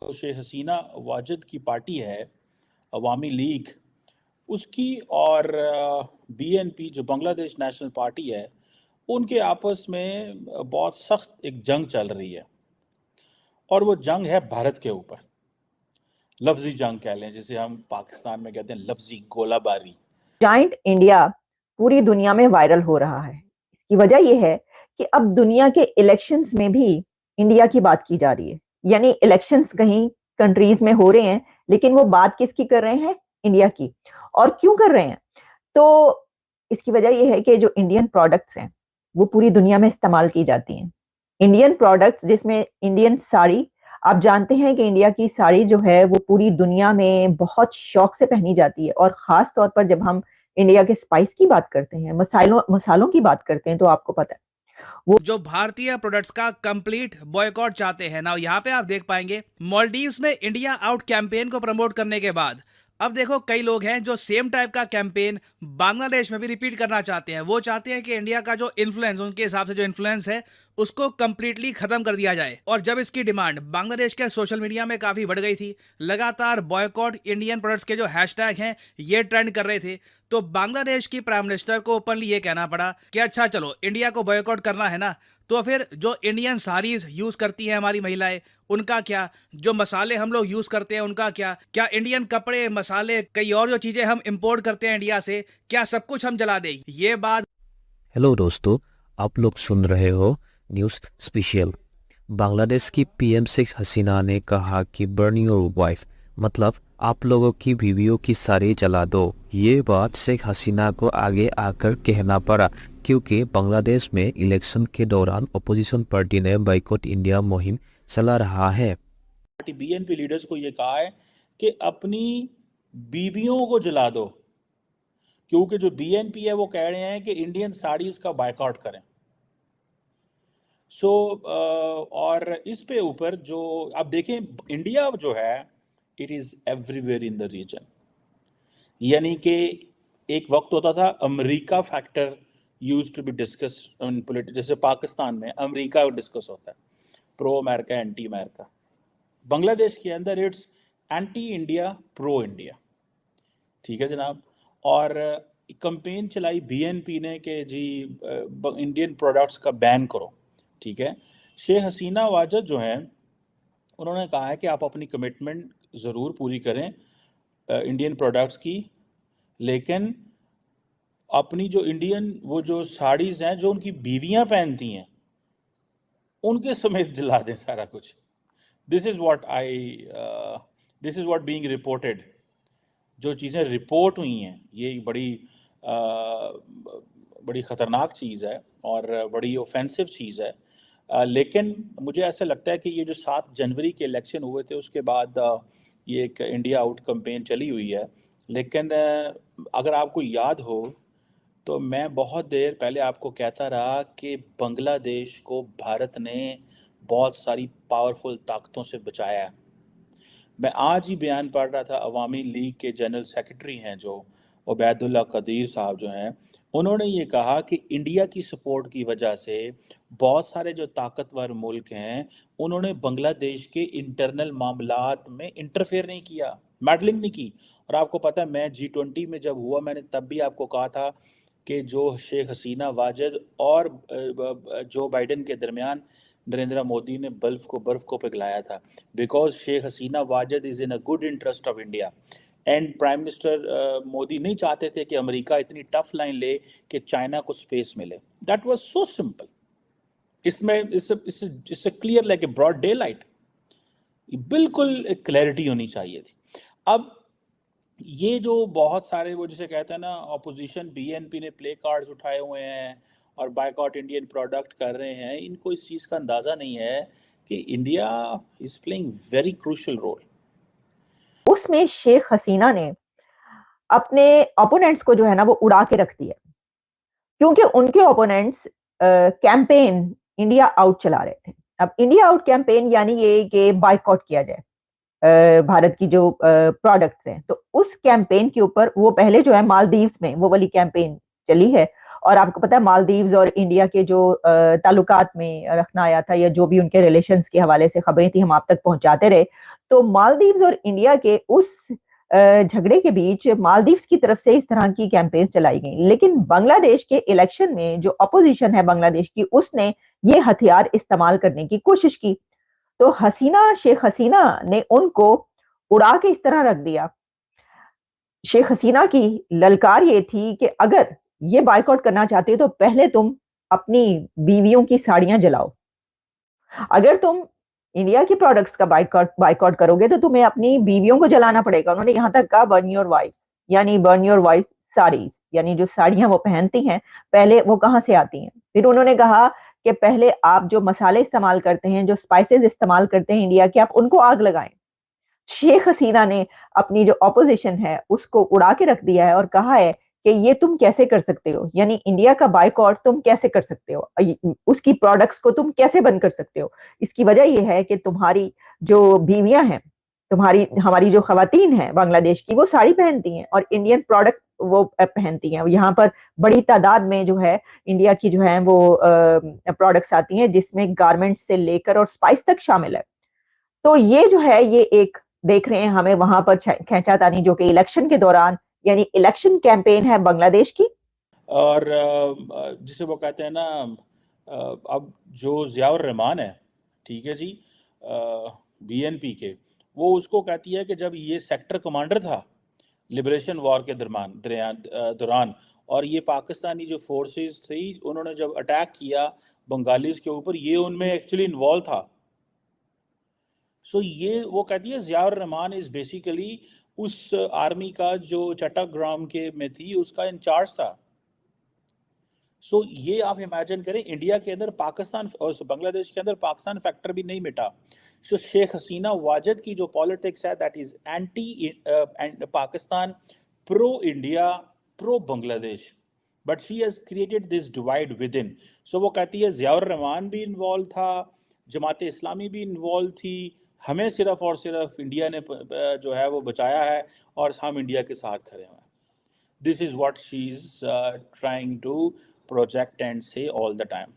شیخ حسینہ واجد کی پارٹی ہے عوامی لیگ اس کی اور بی این پی جو بنگلہ دیش نیشنل پارٹی ہے ان کے آپس میں بہت سخت ایک جنگ چل رہی ہے، اور وہ جنگ ہے بھارت کے اوپر، لفظی جنگ کہہ لیں جسے ہم پاکستان میں کہتے ہیں لفظی گولہ باری۔ جائنٹ انڈیا پوری دنیا میں وائرل ہو رہا ہے۔ اس کی وجہ یہ ہے کہ اب دنیا کے الیکشنز میں بھی انڈیا کی بات کی جا رہی ہے، یعنی الیکشنز کہیں کنٹریز میں ہو رہے ہیں لیکن وہ بات کس کی کر رہے ہیں؟ انڈیا کی۔ اور کیوں کر رہے ہیں؟ تو اس کی وجہ یہ ہے کہ جو انڈین پروڈکٹس ہیں وہ پوری دنیا میں استعمال کی جاتی ہیں۔ انڈین پروڈکٹس جس میں انڈین ساڑی، آپ جانتے ہیں کہ انڈیا کی ساڑی جو ہے وہ پوری دنیا میں بہت شوق سے پہنی جاتی ہے، اور خاص طور پر جب ہم انڈیا کے سپائس کی بات کرتے ہیں، مسالوں کی بات کرتے ہیں، تو آپ کو پتہ ہے وہ جو بھارتی پروڈکٹس کا کمپلیٹ بوائکاٹ چاہتے ہیں نا، یہاں پہ آپ دیکھ پائیں گے مالڈیوز میں انڈیا آؤٹ کیمپین کو پروموٹ کرنے کے بعد اب دیکھو کئی لوگ ہیں جو سیم ٹائپ کا کیمپین بنگلہ دیش میں بھی ریپیٹ کرنا چاہتے ہیں۔ وہ چاہتے ہیں کہ انڈیا کا جو انفلوئنس، ان کے حساب سے جو انفلوئنس ہے اس کو کمپلیٹلی ختم کر دیا جائے۔ اور جب اس کی ڈیمانڈ بنگلہ دیش کے سوشل میڈیا میں کافی بڑھ گئی تھی، لگاتار بوائکاٹ انڈین پروڈکٹس کے جو ہیش ٹیگ ہیں یہ ٹرینڈ کر رہے تھے، تو بنگلہ دیش کی پرائم منسٹر کو اوپنلی یہ کہنا پڑا کہ اچھا چلو انڈیا کو بوائکاٹ کرنا ہے نا، تو پھر جو انڈین ساڑیز یوز کرتی ہیں ہماری مہیلائیں ان کا کیا، جو مسالے ہم لوگ یوز کرتے ہیں ان کا کیا انڈین کپڑے، مسالے، کئی اور جو چیزیں ہم امپورٹ کرتے ہیں انڈیا سے، کیا سب کچھ ہم جلا دیں؟ یہ بات۔ ہیلو دوستو، آپ لوگ سن رہے ہو نیوز اسپیشل۔ بنگلہ دیش کی پی ایم شیخ حسینہ نے کہا کہ برن یور وائف، مطلب آپ لوگوں کی بیویوں کی ساڑی جلا دو۔ یہ بات شیخ حسینہ کو آگے آ کر کہنا پڑا کیونکہ بنگلہ دیش میں الیکشن کے دوران اپوزیشن پارٹی نے بائیکاٹ انڈیا مہم چلا رہا ہے۔ Party B N P leaders کو یہ کہا ہے کہ اپنی بیویوں کو جلا دو، کیونکہ جو بی این پی ہے وہ کہہ رہے ہیں کہ انڈین ساڑیز کا بائیکاٹ کریں۔ اور اس پہ اوپر جو آپ دیکھیں انڈیا جو ہے it is everywhere in the region, یعنی کہ ایک وقت ہوتا تھا امریکہ factor use to be discuss, جیسے پاکستان میں امریکہ ڈسکس ہوتا ہے، پرو امریکہ اینٹی امریکہ۔ بنگلہ دیش کے اندر it's anti India pro India, ٹھیک ہے جناب۔ اور کمپین چلائی بی این پی نے کہ جی انڈین پروڈکٹس کا بین کرو، ٹھیک ہے۔ شیخ حسینہ واجد جو ہیں انہوں نے کہا ہے کہ آپ اپنی کمٹمنٹ ضرور پوری کریں انڈین پروڈکٹس کی، لیکن اپنی جو انڈین وہ جو ساڑیز ہیں جو ان کی بیویاں پہنتی ہیں ان کے سمیت جلا دیں سارا کچھ۔ دس از واٹ بینگ رپورٹڈ، جو چیزیں رپورٹ ہوئی ہیں یہ بڑی خطرناک چیز ہے اور بڑی اوفینسو چیز ہے۔ لیکن مجھے ایسا لگتا ہے کہ یہ جو 7 جنوری کے الیکشن ہوئے تھے اس کے بعد یہ ایک انڈیا آؤٹ کمپین چلی ہوئی ہے، لیکن اگر آپ کو یاد ہو تو میں بہت دیر پہلے آپ کو کہتا رہا کہ بنگلہ دیش کو بھارت نے بہت ساری پاورفل طاقتوں سے بچایا ہے۔ میں آج ہی بیان پڑھ رہا تھا، عوامی لیگ کے جنرل سیکرٹری ہیں جو عبید اللہ قدیر صاحب جو ہیں، انہوں نے یہ کہا کہ انڈیا کی سپورٹ کی وجہ سے بہت سارے جو طاقتور ملک ہیں انہوں نے بنگلہ دیش کے انٹرنل معاملات میں انٹرفیئر نہیں کیا، میڈلنگ نہیں کی۔ اور آپ کو پتہ ہے میں G20 میں جب ہوا میں نے تب بھی آپ کو کہا تھا کہ جو شیخ حسینہ واجد اور جو بائیڈن کے درمیان نریندر مودی نے برف کو پگھلایا تھا، because Sheikh Hasina Wajed is in a good interest of India, and prime minister Modi نہیں چاہتے تھے کہ امریکہ اتنی ٹف لائن لے کہ چائنا کو سپیس ملے۔ That was so simple. اس میں اس سے clear like a broad daylight, بالکل ایک کلیئرٹی ہونی چاہیے تھی۔ اب یہ جو بہت سارے وہ جسے کہتے ہیں نا اپوزیشن، بی این پی نے پلے کارڈز اٹھائے ہوئے ہیں اور بائیکاٹ انڈین پروڈکٹ کر رہے ہیں، ان کو اس چیز کا اندازہ نہیں ہے کہ India is playing very crucial role. اس میں شیخ حسینہ نے اپنے اپوننٹس کو جو ہے نا وہ اڑا کے رکھ دیا، کیونکہ ان کے اپوننٹس کیمپین انڈیا آؤٹ چلا رہے تھے۔ اب انڈیا آؤٹ کیمپین یعنی یہ کہ بائیکاٹ کیا جائے بھارت کی جو پروڈکٹس ہیں، تو اس کیمپین کے اوپر وہ پہلے جو ہے مالدیوز میں وہ والی کیمپین چلی ہے، اور آپ کو پتا ہے مالدیوز اور انڈیا کے جو تعلقات میں رکھنا آیا تھا یا جو بھی ان کے ریلیشنز کے حوالے سے خبریں تھیں ہم آپ تک پہنچاتے رہے. تو مالدیوز اور انڈیا کے اس جھگڑے کے بیچ مالدیوز کی طرف سے اس طرح کی کیمپین چلائی گئی, لیکن بنگلہ دیش کے الیکشن میں جو اپوزیشن ہے بنگلہ دیش کی, اس نے یہ ہتھیار استعمال کرنے کی کوشش کی. تو شیخ حسینہ نے ان کو اڑا کے اس طرح رکھ دیا. شیخ حسینہ کی للکار یہ تھی کہ اگر یہ بائیکاٹ کرنا چاہتے ہو تو پہلے تم اپنی بیویوں کی ساڑیاں جلاؤ. اگر تم انڈیا کی پروڈکٹس کا بائیکاٹ کرو گے تو تمہیں اپنی بیویوں کو جلانا پڑے گا. انہوں نے یہاں تک کہا برن یور وائفز, یعنی برن یور وائفز ساڑیز, یعنی جو ساڑیاں وہ پہنتی ہیں پہلے وہ کہاں سے آتی ہیں. پھر انہوں نے کہا کہ پہلے آپ جو مسالے استعمال کرتے ہیں, جو اسپائسز استعمال کرتے ہیں انڈیا کے, آپ ان کو آگ لگائیں. شیخ حسینہ نے اپنی جو اپوزیشن ہے اس کو اڑا کے رکھ دیا ہے اور کہا ہے کہ یہ تم کیسے کر سکتے ہو, یعنی انڈیا کا بائیکاٹ تم کیسے کر سکتے ہو, اس کی پروڈکٹس کو تم کیسے بند کر سکتے ہو. اس کی وجہ یہ ہے کہ تمہاری جو بیویاں ہیں, ہماری جو خواتین ہیں بنگلہ دیش کی, وہ ساڑی پہنتی ہیں اور انڈین پروڈکٹ وہ پہنتی ہیں. یہاں پر بڑی تعداد میں جو ہے انڈیا کی جو ہے وہ پروڈکٹس آتی ہیں جس میں گارمنٹ سے لے کر اور اسپائس تک شامل ہے. تو یہ جو ہے یہ ایک دیکھ رہے ہیں ہمیں وہاں پر کھینچا تانی جو کہ الیکشن کے دوران, یعنی الیکشن کیمپین ہے بنگلہ دیش کی. اور جسے وہ کہتے ہیں نا, اب جو ضیاء الرحمان ہے, ٹھیک ہے جی, بی این پی کے, وہ اس کو کہتی ہے کہ جب یہ سیکٹر کمانڈر تھا لبریشن وار کے دوران, اور یہ پاکستانی جو فورسز تھی انہوں نے جب اٹیک کیا بنگالیز کے اوپر, یہ ان میں ایکچولی انوالو تھا. سو یہ وہ کہتی ہے ضیاء الرحمان از بیسیکلی اس آرمی کا جو چٹاگرام کے میں تھی اس کا انچارج تھا. سو یہ آپ امیجن کریں, انڈیا کے اندر پاکستان اور بنگلہ دیش کے اندر پاکستان فیکٹر بھی نہیں مٹا. سو شیخ حسینہ واجد کی جو پالیٹکس ہے that is anti Pakistan, pro India, pro Bangladesh, but she has created this divide within. So وہ کہتی ہے ضیاء الرحمان بھی انوالو تھا, جماعت اسلامی بھی انوالو تھی, ہمیں صرف اور صرف انڈیا نے جو ہے وہ بچایا ہے اور ہم انڈیا کے ساتھ کھڑے ہوئے ہیں. This is what she is trying to project and say all the time.